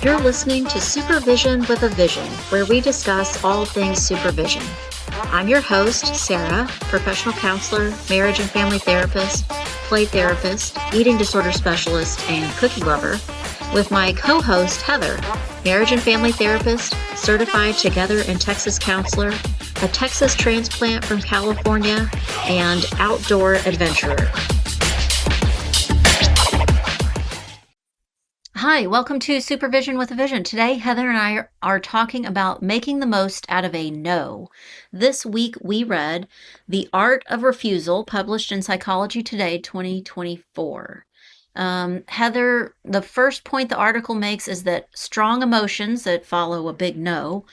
You're listening to Supervision with a Vision, where we discuss all things supervision. I'm your host, Sarah, professional counselor, marriage and family therapist, play therapist, eating disorder specialist, and cookie lover, with my co-host, Heather, marriage and family therapist, certified Together in Texas counselor, a Texas transplant from California, and outdoor adventurer. Hi, welcome to Supervision with a Vision. Today, Heather and I are talking about making the most out of a no. This week, we read The Art of Refusal, published in Psychology Today, 2024. Heather, the first point the article makes is that strong emotions that follow a big no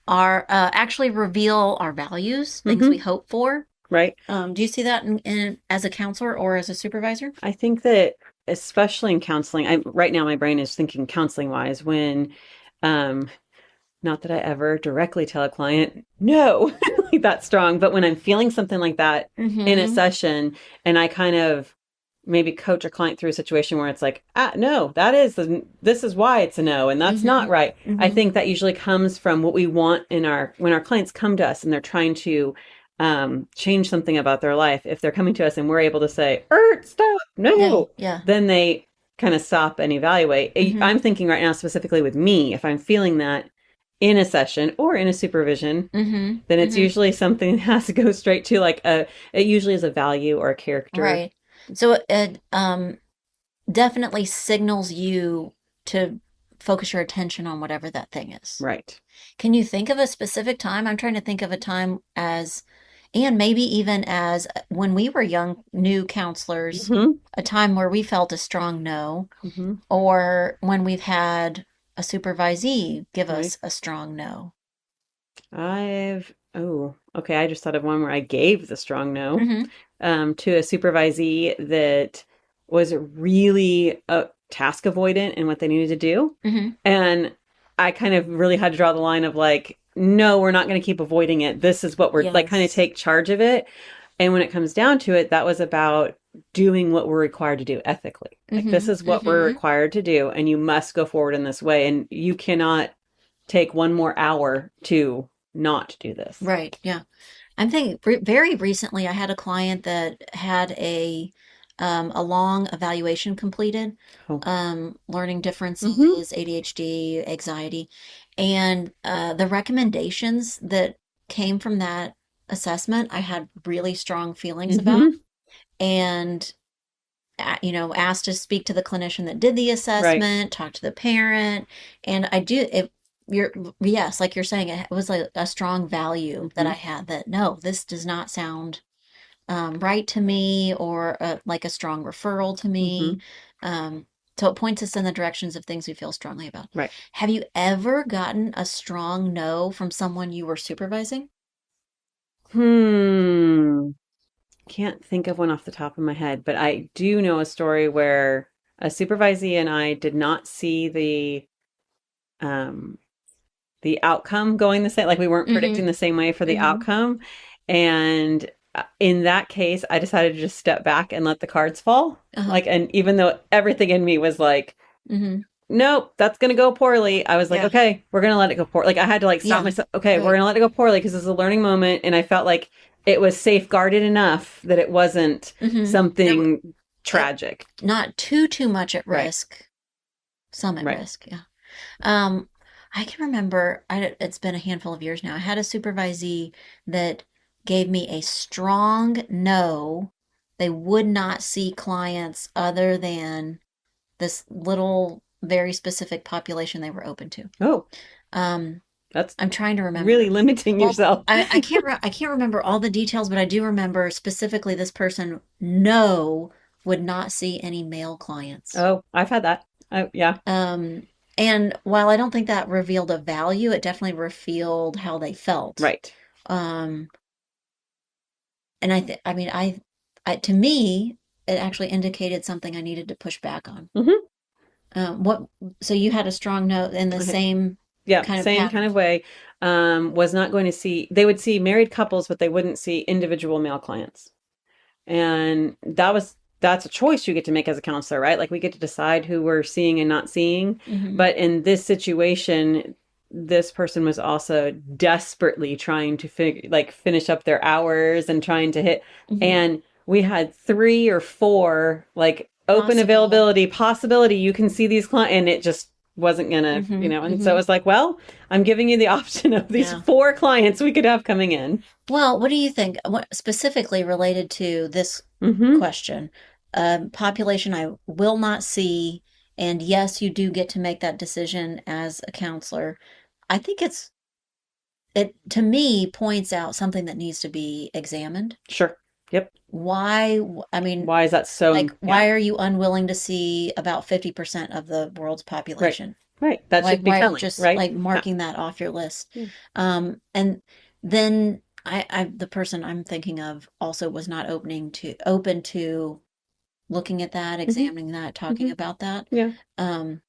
are actually reveal our values, things we hope for. Right. Do you see that in as a counselor or as a supervisor? I think that especially in counseling, right now my brain is thinking counseling wise when, not that I ever directly tell a client, no, like that's strong. But when I'm feeling something like that in a session and I kind of maybe coach a client through a situation where it's like, no, this is why it's a no. And that's not right. I think that usually comes from what we want when our clients come to us and they're trying to change something about their life. If they're coming to us and we're able to say, stop, no, then they kind of stop and evaluate. I'm thinking right now specifically with me, if I'm feeling that in a session or in a supervision, then it's usually something that has to go straight to it usually is a value or a character. Right. So it definitely signals you to focus your attention on whatever that thing is. Right. Can you think of a specific time? I'm trying to think of a time and maybe even as when we were young, new counselors, a time where we felt a strong no, or when we've had a supervisee give us a strong no. I just thought of one where I gave the strong no to a supervisee that was really task avoidant in what they needed to do. And I kind of really had to draw the line of no, we're not going to keep avoiding it. This is what we're kind of take charge of it. And when it comes down to it, that was about doing what we're required to do ethically. This is what we're required to do. And you must go forward in this way. And you cannot take one more hour to not do this. Right. Yeah. I'm thinking very recently, I had a client that had a long evaluation completed, learning differences, ADHD, anxiety, and the recommendations that came from that assessment, I had really strong feelings about, and asked to speak to the clinician that did the assessment, talk to the parent, and like you're saying, it was like a strong value that I had that no, this does not sound right to me, or like a strong referral to me. So it points us in the directions of things we feel strongly about. Right. Have you ever gotten a strong no from someone you were supervising? Can't think of one off the top of my head, but I do know a story where a supervisee and I did not see the outcome going the same, like we weren't predicting the same way for the outcome. And in that case, I decided to just step back and let the cards fall. And even though everything in me was like, nope, that's going to go poorly. I was like, okay, we're going to let it go poorly. I had to stop myself. Okay, we're going to let it go poorly because it's a learning moment. And I felt like it was safeguarded enough that it wasn't something tragic. Not too much at risk. Some at risk. Yeah. I can remember, it's been a handful of years now. I had a supervisee that gave me a strong no. They would not see clients other than this little, very specific population they were open to. I'm trying to remember. Really limiting yourself. I can't remember all the details, but I do remember specifically this person would not see any male clients. Oh, I've had that. Yeah. And while I don't think that revealed a value, it definitely revealed how they felt. Right. And to me, it actually indicated something I needed to push back on. So you had a strong no in the same kind of way. Was not going to see, they would see married couples, but they wouldn't see individual male clients. And that was that's a choice you get to make as a counselor, right? Like we get to decide who we're seeing and not seeing. Mm-hmm. But in this situation, this person was also desperately trying to finish up their hours and trying to hit. Mm-hmm. And we had 3 or 4 like open Possible. availability possibility. You can see these clients, and it just wasn't gonna, Mm-hmm. and so it Mm-hmm. was like, well, I'm giving you the option of these Yeah. 4 clients we could have coming in. Well, what do you think? What specifically related to this Mm-hmm. question? Population I will not see, and yes, you do get to make that decision as a counselor. I think it to me points out something that needs to be examined. Sure. Yep. Why, I mean, Why is that like, so? Yeah. why are you unwilling to see about 50% of the world's Right. population? Right. That Like, should be why telling, just right? like Yeah. marking that off your list? Yeah. And then the person I'm thinking of also was not open to looking at that, Mm-hmm. examining that, talking Mm-hmm. about that. Yeah. Um,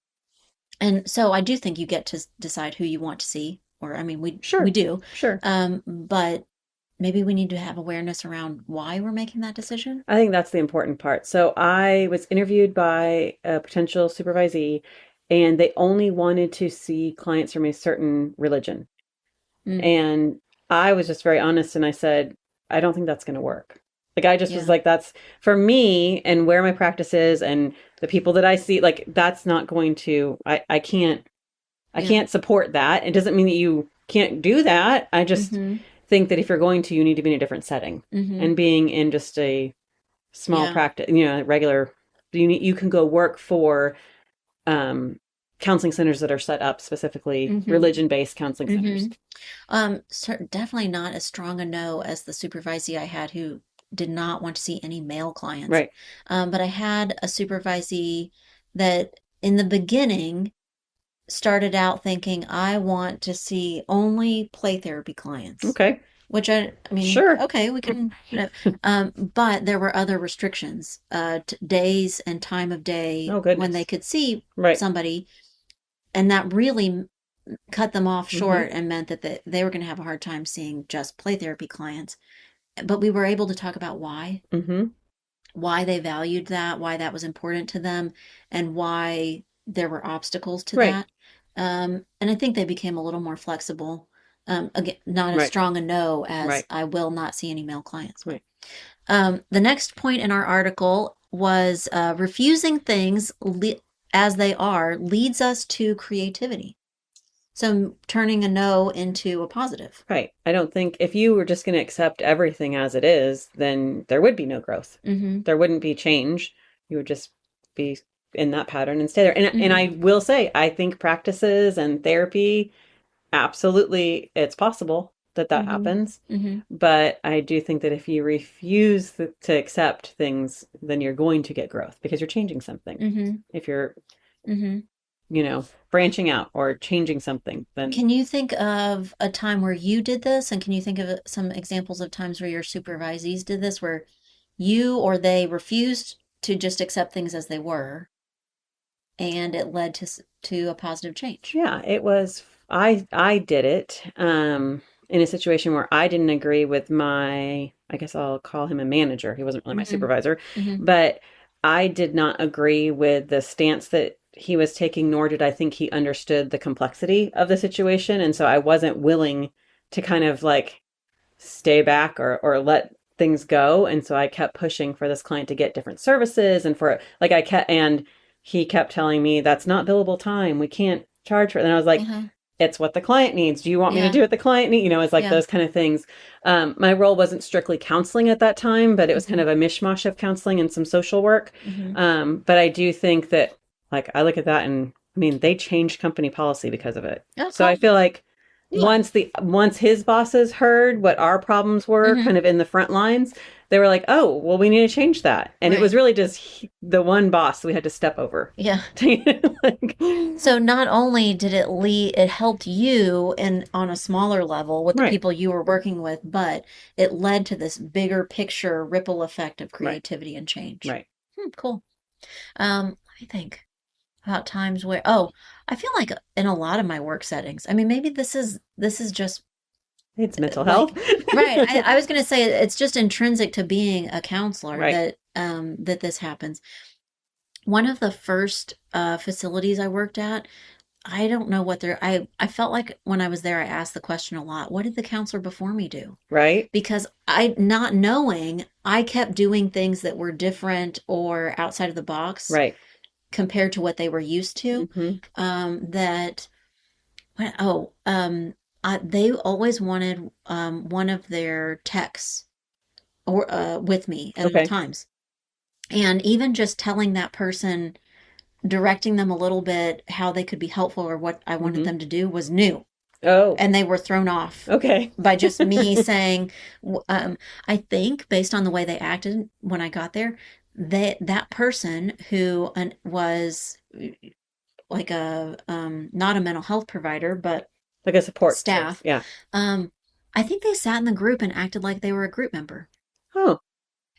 and so I do think you get to decide who you want to see, or I mean, we Sure. do, Sure. but maybe we need to have awareness around why we're making that decision. I think that's the important part. So I was interviewed by a potential supervisee, and they only wanted to see clients from a certain religion. Mm, And I was just very honest, and I said, I don't think that's going to work. Like, I just was yeah. like, that's for me and where my practice is and the people that I see, like, that's not going to, I Yeah. can't support that. It doesn't mean that you can't do that. I just Mm-hmm. think that if you're going to, you need to be in a different setting. Mm-hmm. And being in just a small Yeah. practice, regular, you can go work for um, counseling centers that are set up specifically Mm-hmm. religion-based counseling Mm-hmm. centers. Definitely not as strong a no as the supervisee I had who did not want to see any male clients. Right. But I had a supervisee that in the beginning started out thinking, I want to see only play therapy clients, Okay. which I mean, Sure. okay, we can, but there were other restrictions, days and time of day Oh, when they goodness. could see Right. somebody, and that really cut them off Mm-hmm. short and meant that they were going to have a hard time seeing just play therapy clients. But we were able to talk about Mm-hmm. why they valued that, why that was important to them, and why there were obstacles to Right. that. And I think they became a little more flexible. Again, not as Right. strong a no as Right. I will not see any male clients. But Right. the next point in our article was refusing things as they are leads us to creativity. So turning a no into a positive. Right. I don't think if you were just going to accept everything as it is, then there would be no growth. Mm-hmm. There wouldn't be change. You would just be in that pattern and stay there. And Mm-hmm. I will say, I think practices and therapy, absolutely, it's possible that that Mm-hmm. happens. Mm-hmm. But I do think that if you refuse to accept things, then you're going to get growth because you're changing something. Mm-hmm. If you're, Mm-hmm. branching out or changing something, then Can you think of a time where you did this? And can you think of some examples of times where your supervisees did this, where you or they refused to just accept things as they were, and it led to a positive change? yeah, it was, I did it in a situation where I didn't agree with I guess I'll call him a manager. He wasn't really my Mm-hmm. supervisor, Mm-hmm. but I did not agree with the stance that he was taking, nor did I think he understood the complexity of the situation. And so I wasn't willing to kind of like stay back or let things go. And so I kept pushing for this client to get different services and for like and he kept telling me that's not billable time. We can't charge for it. And I was like, Uh-huh. it's what the client needs. Do you want me to Yeah. do what the client needs? It's like Yeah. those kind of things. My role wasn't strictly counseling at that time, but it was kind Mm-hmm. of a mishmash of counseling and some social work. Mm-hmm. But I do think that, like, I look at that and I mean, they changed company policy because of it. Oh, So I cool. feel like Yeah. once his bosses heard what our problems were Mm-hmm. kind of in the front lines, they were like, oh, well, we need to change that. And it Right. was really just the one boss we had to step over. Yeah. Like, So not only did it helped you in on a smaller level with the right, people you were working with, but it led to this bigger picture ripple effect of right, creativity and change. right. Cool. Let me think about times where I feel like in a lot of my work settings. I mean, maybe this is just It's mental health. like right. I was gonna say it's just intrinsic to being a counselor Right. that that this happens. One of the first facilities I worked at, I don't know what they're, I felt like when I was there, I asked the question a lot, what did the counselor before me do? Right? Because I, not knowing, I kept doing things that were different or outside of the box Right. compared to what they were used to. Hmm. That, oh, they always wanted one of their techs or with me at all Okay. times. And even just telling that person, directing them a little bit how they could be helpful or what I wanted Hmm. them to do was new. Oh, And they were thrown off okay. by just me saying, I think based on the way they acted when I got there, that person who was like a not a mental health provider, but Like a support service. staff, Yeah. um, I think they sat in the group and acted like they were a group member. Oh,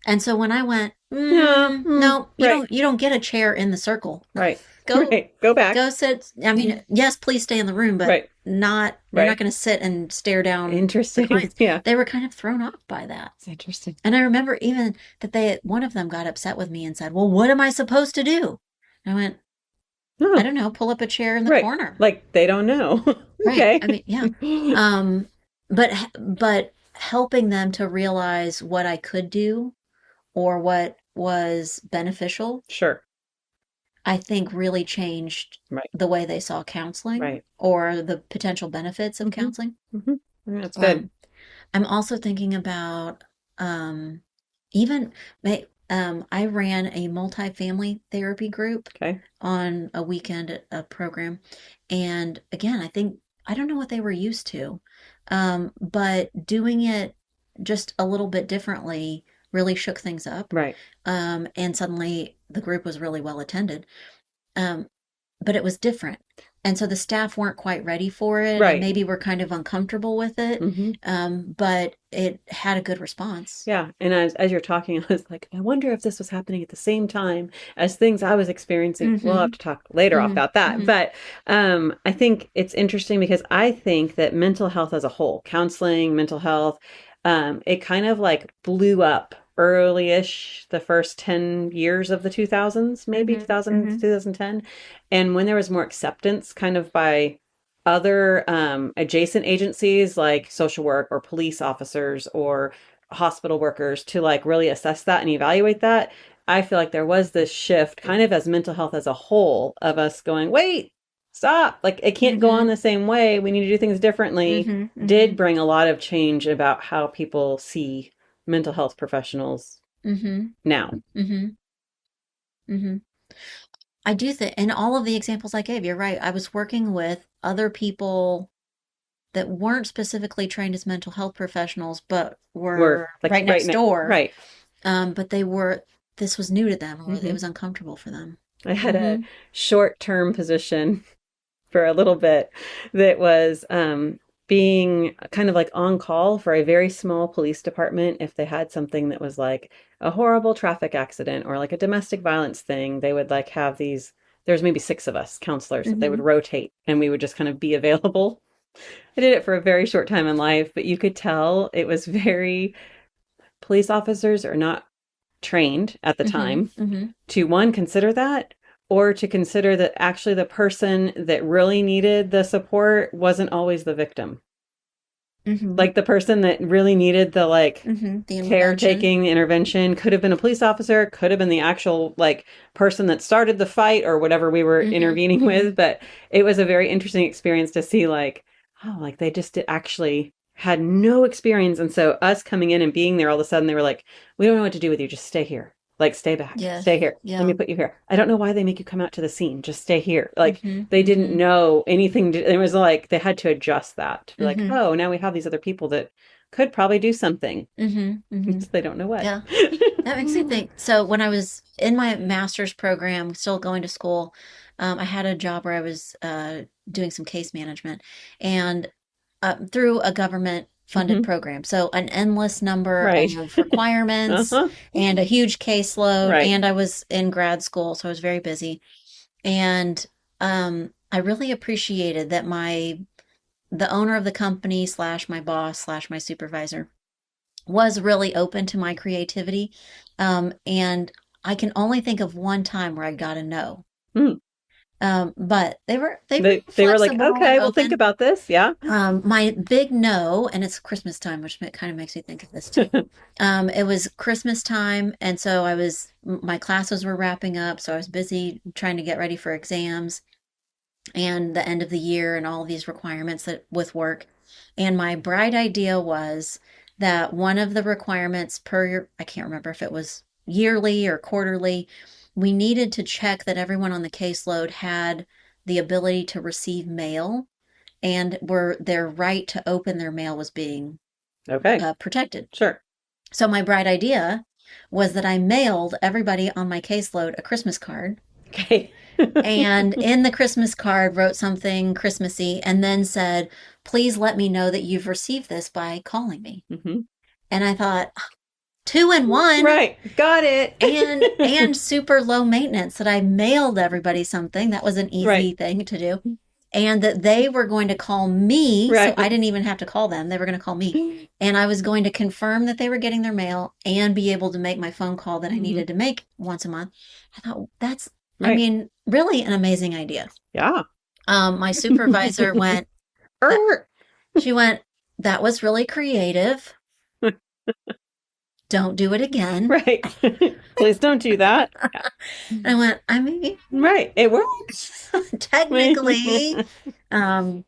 And so when I went, yeah. no, Right. you don't get a chair in the circle. Right. Go Right. Go back. go sit. I mean, yes, please stay in the room, but Right. not, you're not Right. going to sit and stare down the Interesting. clients. Yeah. They were kind of thrown off by that. It's interesting. And I remember even that one of them got upset with me and said, well, what am I supposed to do? I went, I Oh, don't know, pull up a chair in the right. corner. Like they don't know. Right. Okay. I mean, yeah. Um, but helping them to realize what I could do or what was beneficial, Sure. I think really changed Right. the way they saw counseling Right. or the potential benefits of Hmm. counseling. Hmm. That's good. Um, I'm also thinking about um, even I ran a multifamily therapy group Okay. on a weekend at a program, and again, I think I don't know what they were used to, but doing it just a little bit differently really shook things up, Right. and suddenly the group was really well attended. Um, but it was different. And so the staff weren't quite ready for it and Right. maybe were kind of uncomfortable with it. Hmm. But it had a good response. Yeah. And as you're talking, I was like, I wonder if this was happening at the same time as things I was experiencing. We'll have Mm-hmm. to talk later Mm-hmm. about that. Mm-hmm. But I think it's interesting because I think that mental health as a whole, counseling, mental health, it kind of like blew up early-ish the first 10 years of the 2000s, maybe Mm-hmm. 2000 Mm-hmm. 2010. And when there was more acceptance kind of by other adjacent agencies like social work or police officers or hospital workers to like really assess that and evaluate that, I feel like there was this shift kind of as mental health as a whole of us going, wait, stop. Like it can't go on Mm-hmm. the same way. We need to do things differently. Mm-hmm. Did Mm-hmm. bring a lot of change about how people see mental health professionals Mm-hmm. now. Mm-hmm. Mm-hmm. I do think, in all of the examples I gave, you're right. I was working with other people that weren't specifically trained as mental health professionals, but We're were like right next door. right. But this was new to them or it Hmm. was uncomfortable for them. I had a Mm-hmm. short-term position for a little bit that was being kind of like on call for a very small police department. If they had something that was like a horrible traffic accident or like a domestic violence thing, they would like have these. There's maybe six of us counselors that they would Mm-hmm. rotate and we would just kind of be available. I did it for a very short time in life, but you could tell it was very, police officers are not trained at the Mm-hmm. time Mm-hmm. to one, consider that, or to consider that actually the person that really needed the support wasn't always the victim. Mm-hmm. Like the person that really needed the like Mm-hmm. The intervention. caretaking intervention could have been a police officer, could have been the actual like person that started the fight or whatever we were Mm-hmm. intervening Mm-hmm. with. But it was a very interesting experience to see like, oh, like they just actually had no experience. And so us coming in and being there all of a sudden, they were like, we don't know what to do with you. Just stay here. Like, stay back, stay Yes. here. Let me Yeah. put you here. I don't know why they make you come out to the scene. Just stay here. Like, Mm-hmm. they didn't Mm-hmm. know anything. It was like they had to adjust that to be like, Mm-hmm. oh, now we have these other people that could probably do something. Mm-hmm. Mm-hmm. They don't know what. Yeah. That makes me think. So when I was in my master's program, still going to school, I had a job where I was doing some case management and through a government funded Hmm. program. So an endless number Right. of requirements Uh-huh. and a huge caseload. Right. And I was in grad school, so I was very busy. And I really appreciated that the owner of the company slash my boss slash my supervisor was really open to my creativity. And I can only think of one time where I got a no. Mm. But they were They were like, flexible and okay, we'll think open. about this. Yeah. My big no, and it's Christmas time, which kind of makes me think of this too. It was Christmas time, and so my classes were wrapping up, so I was busy trying to get ready for exams and the end of the year and all these requirements that with work. And my bright idea was that one of the requirements I can't remember if it was yearly or quarterly, we needed to check that everyone on the caseload had the ability to receive mail and were their right to open their mail was being Okay. protected. Sure. So my bright idea was that I mailed everybody on my caseload a Christmas card. Okay. And in the Christmas card wrote something Christmassy and then said, please let me know that you've received this by calling me. Mm-hmm. And I thought, 2 in 1. Right. Got it. And super low maintenance that I mailed everybody something. That was an easy Right. thing to do. And that they were going to call me. Right. So I didn't even have to call them. They were going to call me. And I was going to confirm that they were getting their mail and be able to make my phone call that I needed to make once a month. I thought, I Right. mean, really an amazing idea. Yeah. My supervisor went, she went, that was really creative. Don't do it again. Right. Please don't do that. I went, I mean, Right. It works. technically. So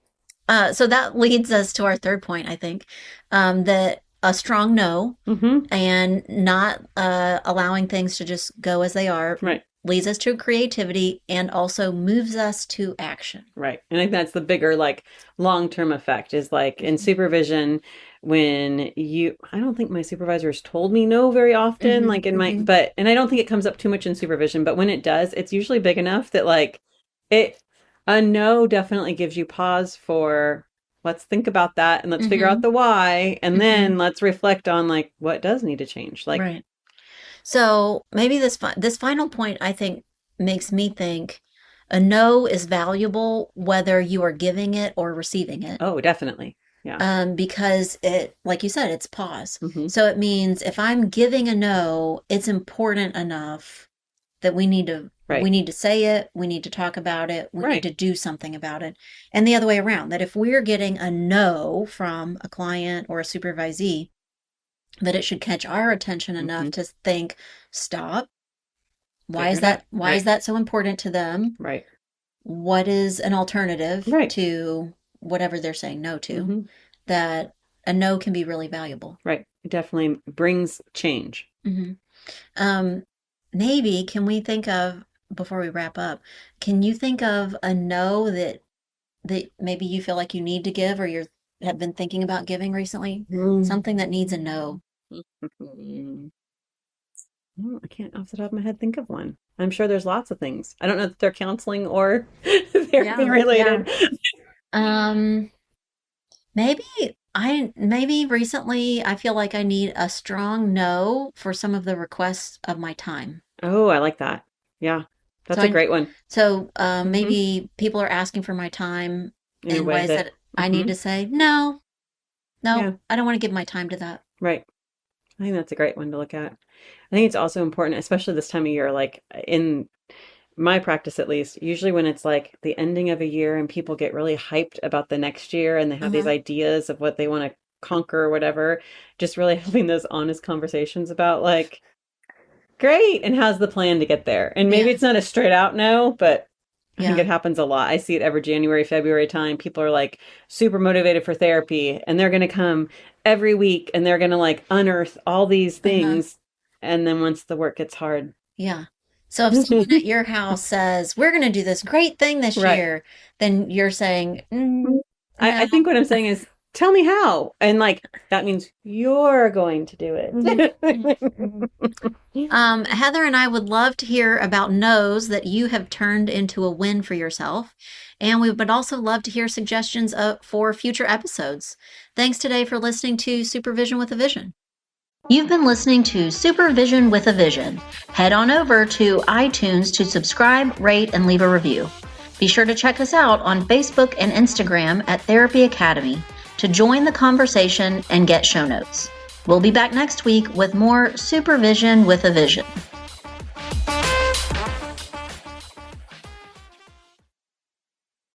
that leads us to our third point, I think, that a strong no Mm-hmm. and not allowing things to just go as they are Right. leads us to creativity and also moves us to action. Right. And I think that's the bigger, like, long-term effect is like in supervision, when I don't think my supervisors told me no very often, like and I don't think it comes up too much in supervision, but when it does, it's usually big enough that like a no definitely gives you pause for, let's think about that and let's figure out the why. And then let's reflect on like what does need to change. Like, right. So maybe this final point, I think, makes me think a no is valuable whether you are giving it or receiving it. oh, definitely. Yeah. Because like you said, it's pause. Mm-hmm. So it means if I'm giving a no, it's important enough that we need to say it, we need to talk about it, we need to do something about it. And the other way around, that if we're getting a no from a client or a supervisee, that it should catch our attention enough to think, stop. Why is that so important to them? Right. What is an alternative to whatever they're saying no to? That a no can be really valuable. Right. It definitely brings change. Maybe can we think of, before we wrap up, can you think of a no that maybe you feel like you need to give or you have been thinking about giving recently? Something that needs a no. I can't off the top of my head think of one. I'm sure there's lots of things. I don't know if they're counseling or therapy related. Maybe recently I feel like I need a strong no for some of the requests of my time. Oh, I like that. Yeah, that's a great one. So maybe people are asking for my time in ways that I need to say, no, I don't want to give my time to that. Right. I think that's a great one to look at. I think it's also important, especially this time of year, like in my practice at least, usually when it's like the ending of a year and people get really hyped about the next year and they have these ideas of what they want to conquer or whatever, just really having those honest conversations about like, great, and how's the plan to get there? And maybe it's not a straight out no, but I think it happens a lot. I see it every January, February time. People are like super motivated for therapy and they're going to come every week and they're going to like unearth all these things. And then once the work gets hard. Yeah. So if someone at your house says, we're going to do this great thing this year, then you're saying, no. I think what I'm saying is, tell me how. And like, that means you're going to do it. Heather and I would love to hear about no's that you have turned into a win for yourself. And we would also love to hear suggestions for future episodes. Thanks today for listening to Supervision with a Vision. You've been listening to Supervision with a Vision. Head on over to iTunes to subscribe, rate, and leave a review. Be sure to check us out on Facebook and Instagram at Therapy Academy to join the conversation and get show notes. We'll be back next week with more supervision with a vision.